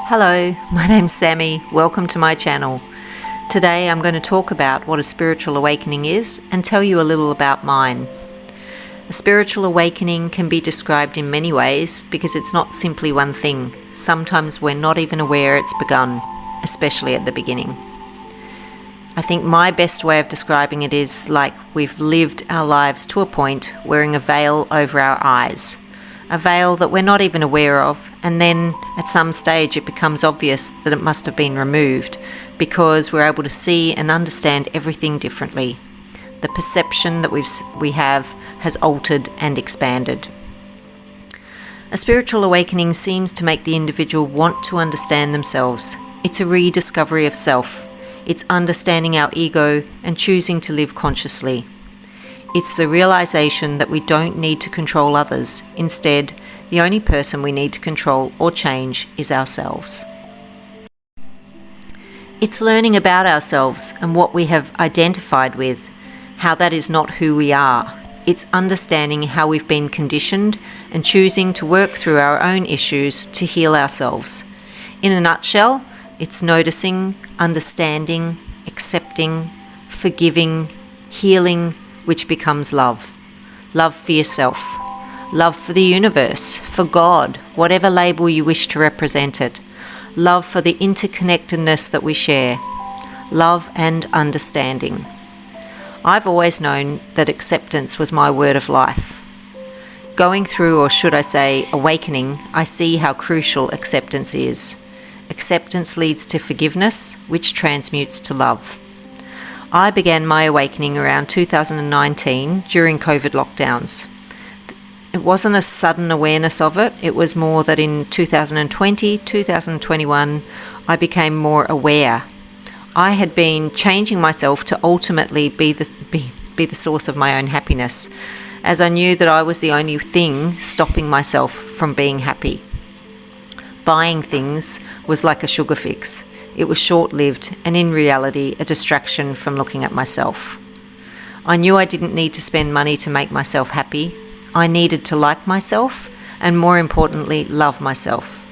Hello, my name's Sammy. Welcome to my channel. Today I'm going to talk about what a spiritual awakening is and tell you a little about mine. A spiritual awakening can be described in many ways because it's not simply one thing. Sometimes we're not even aware it's begun, especially at the beginning. I think my best way of describing it is like we've lived our lives to a point wearing a veil over our eyes. A veil that we're not even aware of, and then at some stage it becomes obvious that it must have been removed because we're able to see and understand everything differently. The perception that we have has altered and expanded. A spiritual awakening seems to make the individual want to understand themselves. It's a rediscovery of self. It's understanding our ego and choosing to live consciously. It's the realization that we don't need to control others. Instead, the only person we need to control or change is ourselves. It's learning about ourselves and what we have identified with, how that is not who we are. It's understanding how we've been conditioned and choosing to work through our own issues to heal ourselves. In a nutshell, it's noticing, understanding, accepting, forgiving, healing, which becomes love. Love for yourself. Love for the universe, for God, whatever label you wish to represent it. Love for the interconnectedness that we share. Love and understanding. I've always known that acceptance was my word of life. Going through, or should I say, awakening, I see how crucial acceptance is. Acceptance leads to forgiveness, which transmutes to love. I began my awakening around 2019 during COVID lockdowns. It wasn't a sudden awareness of it. It was more that in 2020, 2021, I became more aware. I had been changing myself to ultimately be the source of my own happiness, as I knew that I was the only thing stopping myself from being happy. Buying things was like a sugar fix. It was short-lived and in reality a distraction from looking at myself. I knew I didn't need to spend money to make myself happy. I needed to like myself and, more importantly, love myself.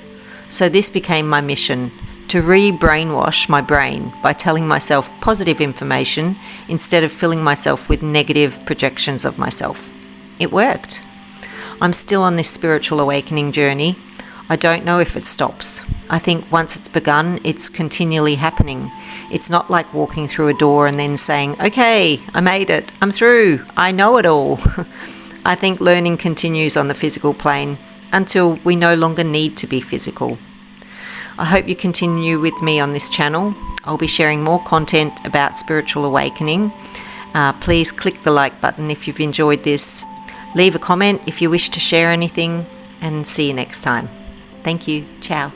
So this became my mission, to re-brainwash my brain by telling myself positive information instead of filling myself with negative projections of myself. It worked. I'm still on this spiritual awakening journey. I don't know if it stops. I think once it's begun, it's continually happening. It's not like walking through a door and then saying, okay, I made it, I'm through, I know it all. I think learning continues on the physical plane until we no longer need to be physical. I hope you continue with me on this channel. I'll be sharing more content about spiritual awakening. Please click the like button if you've enjoyed this. Leave a comment if you wish to share anything, and see you next time. Thank you. Ciao.